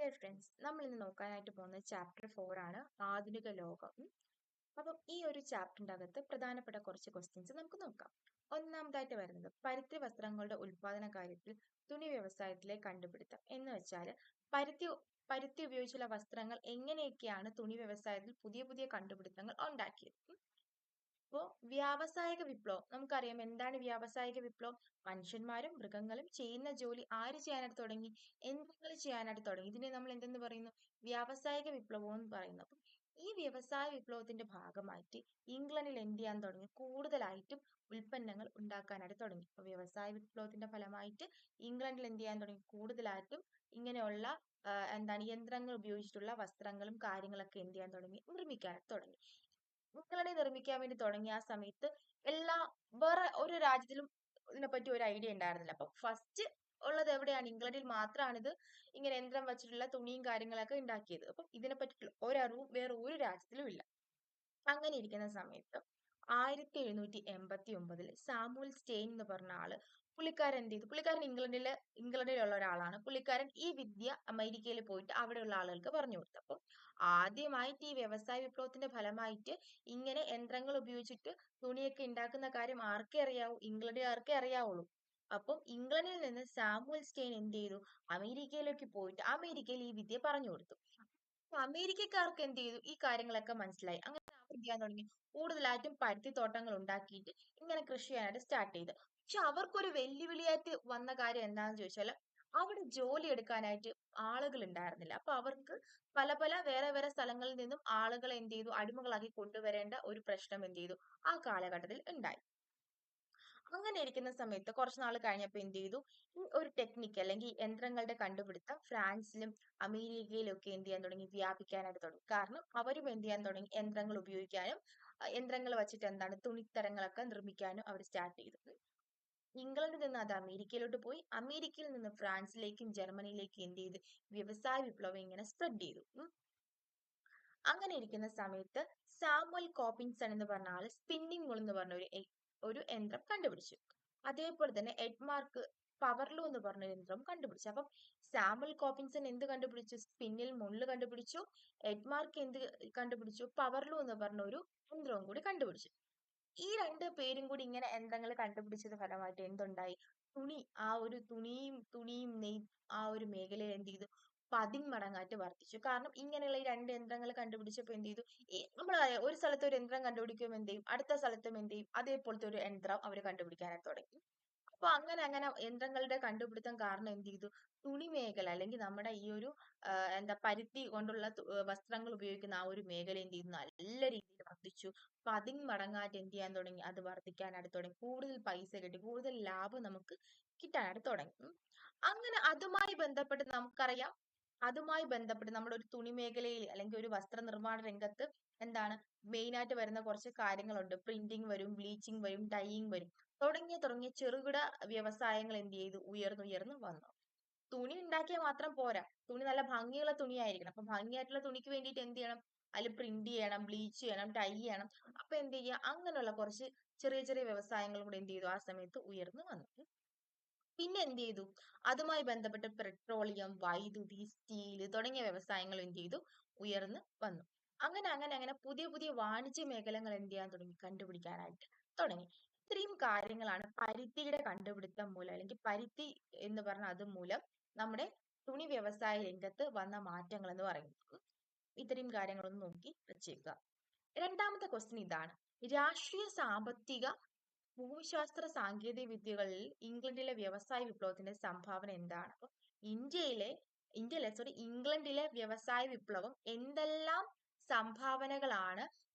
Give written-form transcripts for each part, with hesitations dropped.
Hi friends, നമ്മൾ ഇന്ന് നോക്കാനായിട്ട് പോകുന്നത് ചാപ്റ്റർ 4 ആണ്, ആധുനിക ലോകം. അപ്പം ഈ ഒരു ചാപ്റ്ററിന്റെ അകത്ത് പ്രധാനപ്പെട്ട കുറച്ച് ക്വസ്റ്റ്യൻസ് നമുക്ക് നോക്കാം. ഒന്നാമതായിട്ട് വരുന്നത് പരുത്തി വസ്ത്രങ്ങളുടെ ഉൽപാദന കാര്യത്തിൽ തുണി വ്യവസായത്തിലെ കണ്ടുപിടുത്തം എന്ന് വെച്ചാൽ പരുത്തി പരുത്തി ഉപയോഗിച്ചുള്ള വസ്ത്രങ്ങൾ എങ്ങനെയൊക്കെയാണ് തുണി വ്യവസായത്തിൽ പുതിയ പുതിയ കണ്ടുപിടുത്തങ്ങൾ ഉണ്ടാക്കിയത്. അപ്പോ വ്യാവസായിക വിപ്ലവം നമുക്കറിയാം. എന്താണ് വ്യാവസായിക വിപ്ലവം? മനുഷ്യന്മാരും മൃഗങ്ങളും ചെയ്യുന്ന ജോലി ആര് ചെയ്യാനായിട്ട് തുടങ്ങി? യന്ത്രങ്ങൾ ചെയ്യാനായിട്ട് തുടങ്ങി. ഇതിനെ നമ്മൾ എന്തെന്ന് പറയുന്നു? വ്യാവസായിക വിപ്ലവം എന്ന് പറയുന്നു. അപ്പം ഈ വ്യവസായ വിപ്ലവത്തിന്റെ ഭാഗമായിട്ട് ഇംഗ്ലണ്ടിൽ എന്ത് ചെയ്യാൻ തുടങ്ങി? കൂടുതലായിട്ടും ഉൽപ്പന്നങ്ങൾ ഉണ്ടാക്കാനായിട്ട് തുടങ്ങി. അപ്പൊ വ്യവസായ വിപ്ലവത്തിന്റെ ഫലമായിട്ട് ഇംഗ്ലണ്ടിൽ എന്ത് ചെയ്യാൻ തുടങ്ങി? കൂടുതലായിട്ടും ഇങ്ങനെയുള്ള യന്ത്രങ്ങൾ ഉപയോഗിച്ചിട്ടുള്ള വസ്ത്രങ്ങളും കാര്യങ്ങളൊക്കെ എന്ത് ചെയ്യാൻ തുടങ്ങി? നിർമ്മിക്കാനായിട്ട് തുടങ്ങി. ഇംഗ്ലണ്ടിൽ നിർമ്മിക്കാൻ വേണ്ടി തുടങ്ങിയ ആ സമയത്ത് വേറെ ഒരു രാജ്യത്തിലും ഇതിനെപ്പറ്റി ഒരു ഐഡിയ ഉണ്ടായിരുന്നില്ല. അപ്പൊ ഫസ്റ്റ് ഉള്ളത് എവിടെയാണ്? ഇംഗ്ലണ്ടിൽ മാത്രമാണ് ഇത് ഇങ്ങനെ യന്ത്രം വെച്ചിട്ടുള്ള തുണിയും കാര്യങ്ങളൊക്കെ ഉണ്ടാക്കിയത്. അപ്പൊ ഇതിനെ പറ്റിയിട്ടുള്ള ഒരറിവും വേറെ ഒരു രാജ്യത്തിലും ഇല്ല. അങ്ങനെ ഇരിക്കുന്ന സമയത്ത് 1789 സാമുവൽ സ്റ്റെയിൻ എന്ന് പറഞ്ഞ ആള്, പുള്ളിക്കാരൻ എന്ത് ചെയ്തു? പുള്ളിക്കാരൻ ഇംഗ്ലണ്ടിലുള്ള ഒരാളാണ്. പുള്ളിക്കാരൻ ഈ വിദ്യ അമേരിക്കയിൽ പോയിട്ട് അവിടെയുള്ള ആളുകൾക്ക് പറഞ്ഞു കൊടുത്തു. അപ്പം ആദ്യമായിട്ട് ഈ വ്യവസായ വിപ്ലവത്തിന്റെ ഫലമായിട്ട് ഇങ്ങനെ യന്ത്രങ്ങൾ ഉപയോഗിച്ചിട്ട് തുണിയൊക്കെ ഉണ്ടാക്കുന്ന കാര്യം ആർക്കേ അറിയാവൂ? ഇംഗ്ലണ്ടുകാർക്കേ അറിയാവുള്ളൂ. അപ്പം ഇംഗ്ലണ്ടിൽ നിന്ന് സാമുവൽ സ്റ്റെയിൻ എന്ത് ചെയ്തു? അമേരിക്കയിലേക്ക് പോയിട്ട് അമേരിക്കയിൽ ഈ വിദ്യ പറഞ്ഞു കൊടുത്തു. അമേരിക്കക്കാർക്ക് എന്ത് ചെയ്തു? ഈ കാര്യങ്ങളൊക്കെ മനസ്സിലായി. അങ്ങനെ അവർ എന്ത് ചെയ്യാൻ തുടങ്ങി? കൂടുതലായിട്ടും പരുത്തിത്തോട്ടങ്ങൾ ഉണ്ടാക്കിയിട്ട് ഇങ്ങനെ കൃഷി ചെയ്യാനായിട്ട് സ്റ്റാർട്ട് ചെയ്തു. പക്ഷെ അവർക്കൊരു വെല്ലുവിളിയായിട്ട് വന്ന കാര്യം എന്താണെന്ന് ചോദിച്ചാൽ, അവിടെ ജോലി എടുക്കാനായിട്ട് ആളുകൾ ഉണ്ടായിരുന്നില്ല. അപ്പൊ അവർക്ക് പല പല വേറെ വേറെ സ്ഥലങ്ങളിൽ നിന്നും ആളുകളെ എന്ത് ചെയ്തു? അടിമകളാക്കി കൊണ്ടുവരേണ്ട ഒരു പ്രശ്നം എന്ത് ചെയ്തു? ആ കാലഘട്ടത്തിൽ ഉണ്ടായി. അങ്ങനെ ഇരിക്കുന്ന സമയത്ത് കുറച്ച് നാൾ കഴിഞ്ഞപ്പോൾ എന്ത് ചെയ്തു? ഈ ഒരു ടെക്നിക്ക് അല്ലെങ്കിൽ യന്ത്രങ്ങളുടെ കണ്ടുപിടുത്തം ഫ്രാൻസിലും അമേരിക്കയിലും ഒക്കെ എന്ത് ചെയ്യാൻ തുടങ്ങി? വ്യാപിക്കാനായിട്ട് തുടങ്ങി. കാരണം അവരും എന്ത് ചെയ്യാൻ തുടങ്ങി? യന്ത്രങ്ങൾ ഉപയോഗിക്കാനും യന്ത്രങ്ങൾ വെച്ചിട്ട് തുണിത്തരങ്ങളൊക്കെ നിർമ്മിക്കാനും അവർ സ്റ്റാർട്ട് ചെയ്തു. ഇംഗ്ലണ്ടിൽ നിന്ന് അത് അമേരിക്കയിലോട്ട് പോയി. അമേരിക്കയിൽ നിന്ന് ഫ്രാൻസിലേക്കും ജർമ്മനിയിലേക്കും എന്ത് ചെയ്ത്? വ്യവസായ വിപ്ലവം ഇങ്ങനെ സ്പ്രെഡ് ചെയ്തു. അങ്ങനെ ഇരിക്കുന്ന സമയത്ത് സാമുവൽ കോപ്പിൻസൺ എന്ന് പറഞ്ഞ ആള് സ്പിന്നിംഗ് വൂൾ എന്ന് പറഞ്ഞ ഒരു യന്ത്രം കണ്ടുപിടിച്ചു. അതേപോലെ തന്നെ എഡ്മാർക്ക് പവർലൂ എന്ന് പറഞ്ഞ യന്ത്രം കണ്ടുപിടിച്ചു. അപ്പം സാമുവൽ കോപ്പിൻസൺ എന്ത് കണ്ടുപിടിച്ചു? സ്പിന്നിൽ മുള്ള് കണ്ടുപിടിച്ചു. എഡ്മാർക്ക് എന്ത് കണ്ടുപിടിച്ചു? പവർലൂ എന്ന് പറഞ്ഞ ഒരു യന്ത്രവും കൂടി കണ്ടുപിടിച്ചു. ഈ രണ്ട് പേരും കൂടി ഇങ്ങനെ യന്ത്രങ്ങൾ കണ്ടുപിടിച്ചത് ഫലമായിട്ട് എന്തുണ്ടായി? ആ ഒരു തുണിയും ആ ഒരു മേഖലയിൽ എന്ത് ചെയ്തു? പതിന്മടങ്ങായിട്ട് വർദ്ധിച്ചു. കാരണം ഇങ്ങനെയുള്ള ഈ രണ്ട് യന്ത്രങ്ങൾ കണ്ടുപിടിച്ചപ്പോൾ എന്ത് ചെയ്തു? നമ്മൾ ഒരു സ്ഥലത്ത് ഒരു യന്ത്രം കണ്ടുപിടിക്കുമ്പോൾ എന്ത് ചെയ്യും? അടുത്ത സ്ഥലത്തും എന്ത് ചെയ്യും? അതേപോലത്തെ ഒരു യന്ത്രം അവർ കണ്ടുപിടിക്കാനായിട്ട് തുടങ്ങി. അപ്പൊ അങ്ങനെ അങ്ങനെ യന്ത്രങ്ങളുടെ കണ്ടുപിടുത്തം കാരണം എന്ത് ചെയ്തു? തുണി മേഖല അല്ലെങ്കിൽ നമ്മുടെ ഈ ഒരു പരുത്തി കൊണ്ടുള്ള വസ്ത്രങ്ങൾ ഉപയോഗിക്കുന്ന ആ ഒരു മേഖല എന്ത് ചെയ്തു? നല്ല രീതിയിൽ വർദ്ധിച്ചു. പതിന്മടങ്ങായിട്ട് എന്ത് ചെയ്യാൻ തുടങ്ങി? അത് വർദ്ധിക്കാനായിട്ട് തുടങ്ങി. കൂടുതൽ പൈസ കിട്ടി, കൂടുതൽ ലാഭം നമുക്ക് കിട്ടാനായിട്ട് തുടങ്ങി. അങ്ങനെ അതുമായി ബന്ധപ്പെട്ട് നമ്മുടെ ഒരു തുണി മേഖലയിൽ അല്ലെങ്കിൽ ഒരു വസ്ത്രനിർമ്മാണ രംഗത്ത് മെയിൻ ആയിട്ട് വരുന്ന കുറച്ച് കാര്യങ്ങളുണ്ട്. പ്രിന്റിംഗ് വരും, ബ്ലീച്ചിങ് വരും, ഡൈയിങ് വരും. തുടങ്ങിയ ചെറുകിട വ്യവസായങ്ങൾ എന്ത് ചെയ്തു? ഉയർന്നു വന്നു. തുണി ഉണ്ടാക്കിയാൽ മാത്രം പോരാ. തുണി നല്ല ഭംഗിയുള്ള തുണിയായിരിക്കണം. അപ്പൊ ഭംഗിയായിട്ടുള്ള തുണിക്ക് വേണ്ടിയിട്ട് എന്ത് ചെയ്യണം? അതിൽ പ്രിന്റ് ചെയ്യണം, ബ്ലീച്ച് ചെയ്യണം, ഡൈ ചെയ്യണം. അപ്പൊ എന്ത് ചെയ്യുക? അങ്ങനെയുള്ള കുറച്ച് ചെറിയ ചെറിയ വ്യവസായങ്ങൾ കൂടെ എന്ത് ചെയ്തു? ആ സമയത്ത് ഉയർന്നു വന്നു. പിന്നെ എന്ത് ചെയ്തു? അതുമായി ബന്ധപ്പെട്ട് പെട്രോളിയം, വൈദ്യുതി, സ്റ്റീല് തുടങ്ങിയ വ്യവസായങ്ങൾ എന്ത് ചെയ്തു? ഉയർന്നു വന്നു. അങ്ങനെ പുതിയ പുതിയ വാണിജ്യ മേഖലകൾ എന്ത് ചെയ്യാൻ തുടങ്ങി? കണ്ടുപിടിക്കാനായിട്ട് തുടങ്ങി. ഇത്രയും കാര്യങ്ങളാണ് പരുത്തിയുടെ കണ്ടുപിടുത്തം മൂലം അല്ലെങ്കിൽ പരുത്തി എന്ന് പറഞ്ഞ അതുമൂലം നമ്മുടെ തുണി വ്യവസായ രംഗത്ത് വന്ന മാറ്റങ്ങൾ എന്ന് പറയുന്നത്. ഇത്രയും കാര്യങ്ങളൊന്ന് നോക്കി വെച്ചേക്കുക. രണ്ടാമത്തെ ക്വസ്റ്റ്യൻ ഇതാണ്: രാഷ്ട്രീയ, സാമ്പത്തിക, ഭൂമിശാസ്ത്ര സാങ്കേതിക വിദ്യകളിൽ ഇംഗ്ലണ്ടിലെ വ്യവസായ വിപ്ലവത്തിന്റെ സംഭാവന എന്താണ്? അപ്പൊ ഇംഗ്ലണ്ടിലെ വ്യവസായ വിപ്ലവം എന്തെല്ലാം സംഭാവനകളാണ്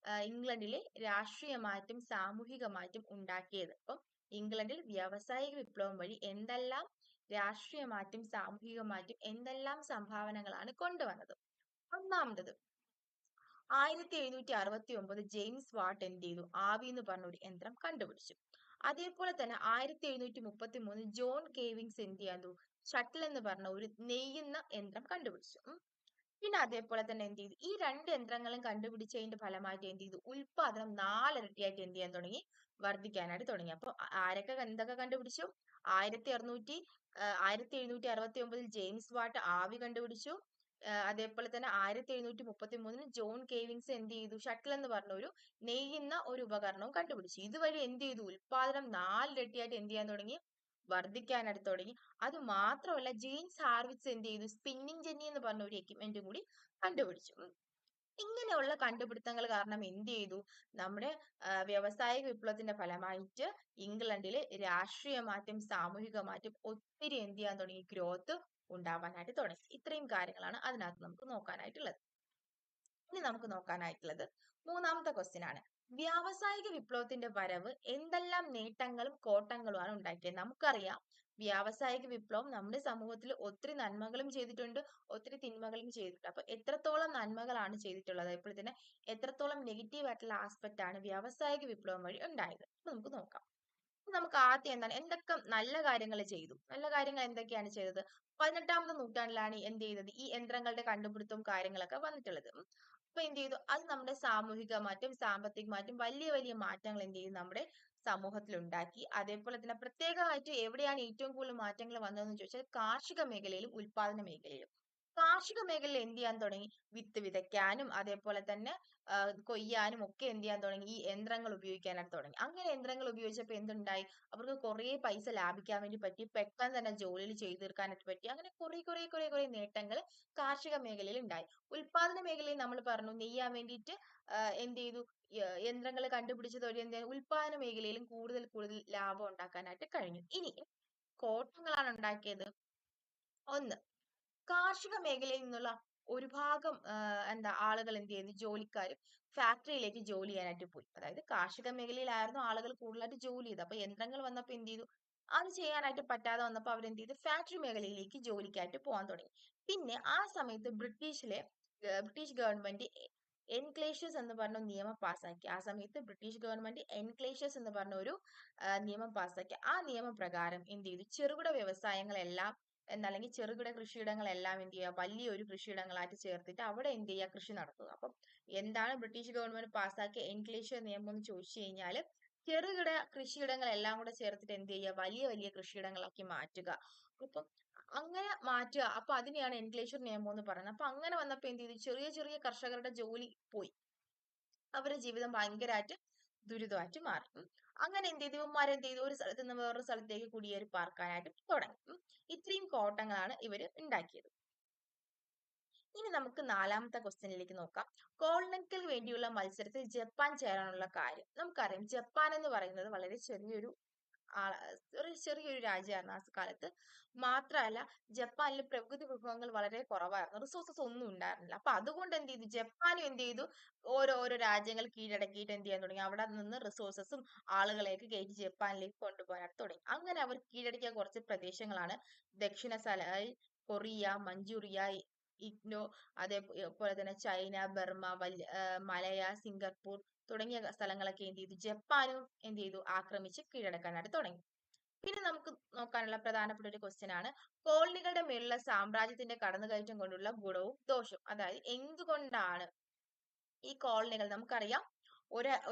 ഇംഗ്ലണ്ടിലെ രാഷ്ട്രീയമായിട്ടും സാമൂഹികമായിട്ടും ഉണ്ടാക്കിയത്? അപ്പം ഇംഗ്ലണ്ടിൽ വ്യാവസായിക വിപ്ലവം വഴി എന്തെല്ലാം രാഷ്ട്രീയമായിട്ടും സാമൂഹികമായിട്ടും എന്തെല്ലാം സംഭാവനകളാണ് കൊണ്ടുവന്നത്? ഒന്നാമത് 1769 ജെയിംസ് വാട്ട് എന്ത് ചെയ്തു? ആവി എന്ന് പറഞ്ഞ ഒരു യന്ത്രം കണ്ടുപിടിച്ചു. അതേപോലെ തന്നെ 1733 ജോൺ കേവിങ്സ് എന്ത് ചെയ്യാൻ ഷട്ടിൽ എന്ന് പറഞ്ഞ ഒരു നെയ്യുന്ന യന്ത്രം കണ്ടുപിടിച്ചു. പിന്നെ അതേപോലെ തന്നെ എന്ത് ചെയ്തു? ഈ രണ്ട് യന്ത്രങ്ങളും കണ്ടുപിടിച്ചതിന്റെ ഫലമായിട്ട് എന്ത് ചെയ്തു? ഉൽപാദനം 4 ഇരട്ടിയായിട്ട് എന്ത് ചെയ്യാൻ തുടങ്ങി? വർദ്ധിക്കാനായിട്ട് തുടങ്ങി. അപ്പൊ ആരൊക്കെ എന്തൊക്കെ കണ്ടുപിടിച്ചു? 1769 ജെയിംസ് വാട്ട് ആവി കണ്ടുപിടിച്ചു. അതേപോലെ തന്നെ 1733 ജോൺ കേവിങ്സ് എന്ത് ചെയ്തു, ഷട്ടിൽ എന്ന് പറഞ്ഞ ഒരു നെയ്യുന്ന ഒരു ഉപകരണവും കണ്ടുപിടിച്ചു. ഇതുവഴി എന്ത് ചെയ്തു, ഉൽപാദനം 4 ഇരട്ടിയായിട്ട് എന്ത് ചെയ്യാൻ തുടങ്ങി, വർദ്ധിക്കാനായിട്ട് തുടങ്ങി. അത് മാത്രമല്ല ജെയിംസ് ഹാർവിറ്റ്സ് എന്ത് ചെയ്തു, സ്പിന്നിങ് ജെന്നി എന്ന് പറഞ്ഞ ഒരു എക്യുപ്മെന്റും കൂടി കണ്ടുപിടിച്ചു. ഇങ്ങനെയുള്ള കണ്ടുപിടുത്തങ്ങൾ കാരണം എന്ത് ചെയ്തു, നമ്മുടെ വ്യാവസായിക വിപ്ലവത്തിന്റെ ഫലമായിട്ട് ഇംഗ്ലണ്ടില് രാഷ്ട്രീയ മാറ്റം, സാമൂഹിക മാറ്റം, ഒത്തിരി എന്ത് ചെയ്യാൻ തുടങ്ങി, ഗ്രോത്ത് ഉണ്ടാവാനായിട്ട് തുടങ്ങി. ഇത്രയും കാര്യങ്ങളാണ് അതിനകത്ത് നമുക്ക് നോക്കാനായിട്ടുള്ളത്. ഇനി നമുക്ക് നോക്കാനായിട്ടുള്ളത് മൂന്നാമത്തെ ക്വസ്റ്റ്യൻ ആണ്. വ്യാവസായിക വിപ്ലവത്തിന്റെ വരവ് എന്തെല്ലാം നേട്ടങ്ങളും കോട്ടങ്ങളുമാണ് ഉണ്ടാക്കിയത്? നമുക്കറിയാം വ്യാവസായിക വിപ്ലവം നമ്മുടെ സമൂഹത്തിൽ ഒത്തിരി നന്മകളും ചെയ്തിട്ടുണ്ട്, ഒത്തിരി തിന്മകളും ചെയ്തിട്ടുണ്ട്. അപ്പൊ എത്രത്തോളം നന്മകളാണ് ചെയ്തിട്ടുള്ളത്, ഇപ്പോൾ തന്നെ എത്രത്തോളം നെഗറ്റീവ് ആയിട്ടുള്ള ആസ്പെക്ട് ആണ് വ്യാവസായിക വിപ്ലവം വഴി ഉണ്ടായത്, അപ്പൊ നമുക്ക് നോക്കാം. നമുക്ക് ആദ്യം എന്താണ്, എന്തൊക്കെ നല്ല കാര്യങ്ങൾ ചെയ്തു, നല്ല കാര്യങ്ങൾ എന്തൊക്കെയാണ് ചെയ്തത്? 18ാമത്തെ നൂറ്റാണ്ടിലാണ് എന്ത് ചെയ്തത്, ഈ യന്ത്രങ്ങളുടെ കണ്ടുപിടുത്തവും കാര്യങ്ങളൊക്കെ വന്നിട്ടുള്ളത്. അപ്പൊ എന്ത് ചെയ്തു, അത് നമ്മുടെ സാമൂഹിക മാറ്റം, സാമ്പത്തിക മാറ്റം, വലിയ വലിയ മാറ്റങ്ങൾ എന്ത് ചെയ്തു, നമ്മുടെ സമൂഹത്തിൽ ഉണ്ടാക്കി. അതേപോലെ തന്നെ പ്രത്യേകമായിട്ട് എവിടെയാണ് ഏറ്റവും കൂടുതൽ മാറ്റങ്ങൾ വന്നതെന്ന് ചോദിച്ചാൽ കാർഷിക മേഖലയിലും ഉൽപാദന മേഖലയിലും. കാർഷിക മേഖലയിൽ എന്ത് ചെയ്യാൻ തുടങ്ങി, വിത്ത് വിതയ്ക്കാനും അതേപോലെ തന്നെ കൊയ്യാനും ഒക്കെ എന്ത് ചെയ്യാൻ തുടങ്ങി, ഈ യന്ത്രങ്ങൾ ഉപയോഗിക്കാനായിട്ട് തുടങ്ങി. അങ്ങനെ യന്ത്രങ്ങൾ ഉപയോഗിച്ചപ്പോൾ എന്തുണ്ടായി, അവർക്ക് കുറെ പൈസ ലാഭിക്കാൻ വേണ്ടി പറ്റി, പെട്ടെന്ന് തന്നെ ജോലിയിൽ ചെയ്തു തീർക്കാനായിട്ട് പറ്റി. അങ്ങനെ കുറെ നേട്ടങ്ങൾ കാർഷിക മേഖലയിൽ ഉണ്ടായി. ഉൽപാദന മേഖലയിൽ നമ്മൾ പറഞ്ഞു, നെയ്യാൻ വേണ്ടിയിട്ട് എന്ത് ചെയ്തു, യന്ത്രങ്ങൾ കണ്ടുപിടിച്ചതോടെ എന്ത് ഉൽപാദന മേഖലയിലും കൂടുതൽ ലാഭം ഉണ്ടാക്കാനായിട്ട് കഴിഞ്ഞു. ഇനി കോട്ടങ്ങളാണ് ഉണ്ടാക്കിയത്. ഒന്ന്, കാർഷിക മേഖലയിൽ നിന്നുള്ള ഒരു ഭാഗം എന്താ ആളുകൾ എന്ത് ചെയ്തു, ജോലിക്കാര് ഫാക്ടറിയിലേക്ക് ജോലി ചെയ്യാനായിട്ട് പോയി. അതായത് കാർഷിക മേഖലയിലായിരുന്നു ആളുകൾ കൂടുതലായിട്ട് ജോലി ചെയ്തത്. അപ്പൊ യന്ത്രങ്ങൾ വന്നപ്പോ എന്ത് ചെയ്തു, അത് ചെയ്യാനായിട്ട് പറ്റാതെ വന്നപ്പോ അവരെന്ത് ചെയ്തു, ഫാക്ടറി മേഖലയിലേക്ക് ജോലിക്കായിട്ട് പോകാൻ തുടങ്ങി. പിന്നെ ആ സമയത്ത് ബ്രിട്ടീഷ് ഗവൺമെന്റ് എൻക്ലേഷേഴ്സ് എന്ന് പറഞ്ഞ നിയമം പാസാക്കി. ആ സമയത്ത് ബ്രിട്ടീഷ് ഗവൺമെന്റ് എൻക്ലേഷേഴ്സ് എന്ന് പറഞ്ഞ ഒരു നിയമം പാസാക്കി. ആ നിയമപ്രകാരം എന്ത് ചെയ്തു, ചെറുകിട വ്യവസായങ്ങളെല്ലാം എന്നല്ലെങ്കിൽ ചെറുകിട കൃഷിയിടങ്ങളെല്ലാം എന്ത് ചെയ്യുക, വലിയൊരു കൃഷിയിടങ്ങളായിട്ട് ചേർത്തിട്ട് അവിടെ എന്ത് ചെയ്യുക, കൃഷി നടത്തുക. അപ്പം എന്താണ് ബ്രിട്ടീഷ് ഗവൺമെന്റ് പാസാക്കിയ എൻക്ലേഷർ നിയമം എന്ന് ചോദിച്ചു കഴിഞ്ഞാൽ, ചെറുകിട കൃഷിയിടങ്ങളെല്ലാം കൂടെ ചേർത്തിട്ട് എന്ത് ചെയ്യുക, വലിയ വലിയ കൃഷിയിടങ്ങളാക്കി മാറ്റുക. അപ്പം അങ്ങനെ മാറ്റുക. അപ്പൊ അതിനെയാണ് എൻക്ലേഷർ നിയമം എന്ന് പറയുന്നത്. അപ്പൊ അങ്ങനെ വന്നപ്പോ എന്ത് ചെയ്തു, ചെറിയ ചെറിയ കർഷകരുടെ ജോലി പോയി, അവരുടെ ജീവിതം ഭയങ്കരമായിട്ട് ദുരിതമായിട്ട് മാറി. അങ്ങനെ എന്ത് ചെയ്തു, ഇവന്മാരെന്ത് ചെയ്തു, ഒരു സ്ഥലത്ത് നിന്ന് വേറൊരു സ്ഥലത്തേക്ക് കുടിയേറി പാർക്കാനായിട്ട് തുടങ്ങി. ഇത്രയും കോട്ടങ്ങളാണ് ഇവര് ഉണ്ടാക്കിയത്. ഇനി നമുക്ക് നാലാമത്തെ ക്വസ്റ്റ്യനിലേക്ക് നോക്കാം. കോളനിക്ക് വേണ്ടിയുള്ള മത്സരത്തിൽ ജപ്പാൻ ചേരാനുള്ള കാര്യം. നമുക്കറിയാം ജപ്പാൻ എന്ന് പറയുന്നത് വളരെ ചെറിയൊരു രാജ്യമായിരുന്നു ആ കാലത്ത്. മാത്രമല്ല ജപ്പാനിൽ പ്രകൃതി വിഭവങ്ങൾ വളരെ കുറവായിരുന്നു, റിസോഴ്സസ് ഒന്നും ഉണ്ടായിരുന്നില്ല. അപ്പൊ അതുകൊണ്ട് എന്ത് ചെയ്തു, ജപ്പാനും എന്ത് ചെയ്തു, ഓരോ രാജ്യങ്ങൾ കീഴടക്കിയിട്ട് എന്ത് ചെയ്യാൻ തുടങ്ങി, അവിടെ നിന്ന് റിസോഴ്സസും ആളുകളെയൊക്കെ കയറ്റി ജപ്പാനിലേക്ക് കൊണ്ടുപോകാനായിട്ട് തുടങ്ങി. അങ്ങനെ അവർ കീഴടക്കിയ കുറച്ച് പ്രദേശങ്ങളാണ് ദക്ഷിണ കൊറിയ, മഞ്ചൂറിയ, ഇഗ്നോ, അതേപോലെ തന്നെ ചൈന, ബർമ, മലയ, സിംഗപ്പൂർ തുടങ്ങിയ സ്ഥലങ്ങളൊക്കെ എന്ത് ചെയ്തു, ജപ്പാനും എന്ത് ചെയ്തു, ആക്രമിച്ച് കീഴടക്കാനായിട്ട് തുടങ്ങി. പിന്നെ നമുക്ക് നോക്കാനുള്ള പ്രധാനപ്പെട്ട ഒരു ക്വസ്റ്റ്യൻ ആണ്, കോളനികളുടെ മേലുള്ള സാമ്രാജ്യത്തിന്റെ കടന്നുകയറ്റം കൊണ്ടുള്ള ഗുണവും ദോഷവും. അതായത് എന്തുകൊണ്ടാണ് ഈ കോളനികൾ, നമുക്കറിയാം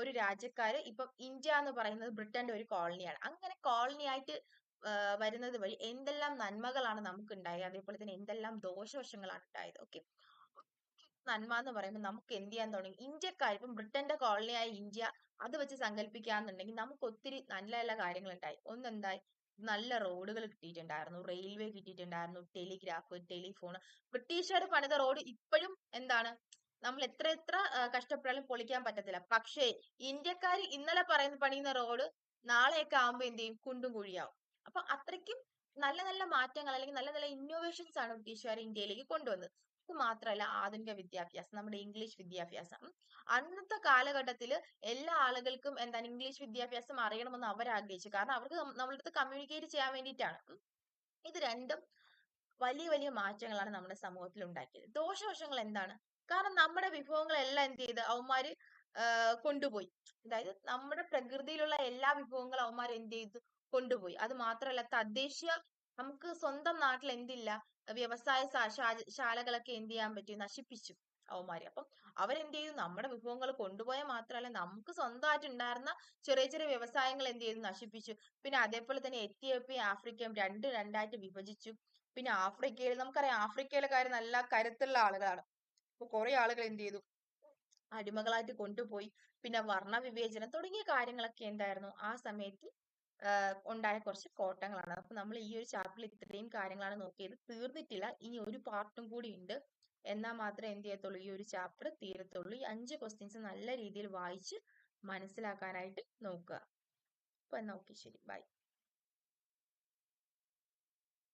ഒരു രാജ്യക്കാര്, ഇപ്പം ഇന്ത്യ എന്ന് പറയുന്നത് ബ്രിട്ടന്റെ ഒരു കോളനിയാണ്. അങ്ങനെ കോളനി ആയിട്ട് വരുന്നത് വഴി എന്തെല്ലാം നന്മകളാണ് നമുക്ക് ഉണ്ടായത്, അതേപോലെ തന്നെ എന്തെല്ലാം ദോഷവശങ്ങളാണ് ഉണ്ടായത്. ഓക്കെ, നന്മ എന്ന് പറയുമ്പോൾ നമുക്ക് എന്ത് ചെയ്യാൻ തുടങ്ങി, ഇന്ത്യക്കാർ ഇപ്പം ബ്രിട്ടന്റെ കോളനിയായ ഇന്ത്യ അത് വെച്ച് സങ്കല്പിക്കാന്നുണ്ടെങ്കിൽ നമുക്ക് ഒത്തിരി നല്ല നല്ല കാര്യങ്ങൾ ഉണ്ടായി. ഒന്നെന്തായി, നല്ല റോഡുകൾ കിട്ടിയിട്ടുണ്ടായിരുന്നു, റെയിൽവേ കിട്ടിയിട്ടുണ്ടായിരുന്നു, ടെലിഗ്രാഫ്, ടെലിഫോൺ. ബ്രിട്ടീഷുകാർ പണിത റോഡ് ഇപ്പോഴും എന്താണ്, നമ്മൾ എത്ര എത്ര കഷ്ടപ്പെട്ടാലും പൊളിക്കാൻ പറ്റത്തില്ല. പക്ഷേ ഇന്ത്യക്കാർ ഇന്നലെ പണിയുന്ന റോഡ് നാളെയൊക്കെ ആകുമ്പോ എന്ത് ചെയ്യും, കുണ്ടും കുഴിയാവും. അപ്പൊ അത്രയ്ക്കും നല്ല നല്ല മാറ്റങ്ങൾ അല്ലെങ്കിൽ നല്ല നല്ല ഇന്നോവേഷൻസ് ആണ് ബ്രിട്ടീഷുകാർ ഇന്ത്യയിലേക്ക് കൊണ്ടുവന്നത്. ഇത് മാത്രമല്ല ആധുനിക വിദ്യാഭ്യാസം, നമ്മുടെ ഇംഗ്ലീഷ് വിദ്യാഭ്യാസം. അന്നത്തെ കാലഘട്ടത്തിൽ എല്ലാ ആളുകൾക്കും എന്താണ്, ഇംഗ്ലീഷ് വിദ്യാഭ്യാസം അറിയണമെന്ന് അവർ ആഗ്രഹിച്ചു. കാരണം അവർക്ക് നമ്മളുടെ അടുത്ത് കമ്മ്യൂണിക്കേറ്റ് ചെയ്യാൻ വേണ്ടിയിട്ടാണ്. ഇത് രണ്ടും വലിയ വലിയ മാറ്റങ്ങളാണ് നമ്മുടെ സമൂഹത്തിൽ ഉണ്ടാക്കിയത്. ദോഷവശങ്ങൾ എന്താണ്, കാരണം നമ്മുടെ വിഭവങ്ങളെല്ലാം എന്ത് ചെയ്ത് അവന്മാര് കൊണ്ടുപോയി. അതായത് നമ്മുടെ പ്രകൃതിയിലുള്ള എല്ലാ വിഭവങ്ങളും അവന്മാർ എന്ത് ചെയ്തു, കൊണ്ടുപോയി. അത് മാത്രമല്ല തദ്ദേശീയ, നമുക്ക് സ്വന്തം നാട്ടിൽ എന്തില്ല, വ്യവസായ ശാലകളൊക്കെ എന്ത് ചെയ്യാൻ പറ്റി, നശിപ്പിച്ചു അവന്മാര്. അപ്പം അവരെന്ത് ചെയ്തു, നമ്മുടെ വിഭവങ്ങൾ കൊണ്ടുപോയാൽ മാത്രമല്ല നമുക്ക് സ്വന്തമായിട്ട് ഉണ്ടായിരുന്ന ചെറിയ ചെറിയ വ്യവസായങ്ങൾ എന്ത് ചെയ്തു, നശിപ്പിച്ചു. പിന്നെ അതേപോലെ തന്നെ എത്യോപ്യ ആഫ്രിക്കയും രണ്ടായിട്ട് വിഭജിച്ചു. പിന്നെ ആഫ്രിക്കയിൽ നമുക്കറിയാം, ആഫ്രിക്കയിലെ കാര്യം നല്ല കരുത്തുള്ള ആളുകളാണ്. അപ്പൊ കുറെ ആളുകൾ എന്ത് ചെയ്തു, അടിമകളായിട്ട് കൊണ്ടുപോയി. പിന്നെ വർണ്ണ വിവേചനം തുടങ്ങിയ കാര്യങ്ങളൊക്കെ എന്തായിരുന്നു ആ സമയത്ത് ഉണ്ടായ കുറച്ച് കോട്ടങ്ങളാണ്. അപ്പൊ നമ്മൾ ഈ ഒരു ചാപ്റ്ററിൽ ഇത്രയും കാര്യങ്ങളാണ് നോക്കിയത്. തീർന്നിട്ടില്ല, ഇനി ഒരു പാർട്ടും കൂടി ഉണ്ട്. എന്നാൽ മാത്രമേ എന്ത് ചെയ്യത്തുള്ളൂ, ഈ ഒരു ചാപ്റ്റർ തീരത്തുള്ളൂ. ഈ 5 ക്വസ്റ്റ്യൻസ് നല്ല രീതിയിൽ വായിച്ച് മനസ്സിലാക്കാനായിട്ട് നോക്കുക. അപ്പൊ എന്നാ ഓക്കെ, ശരി, ബൈ.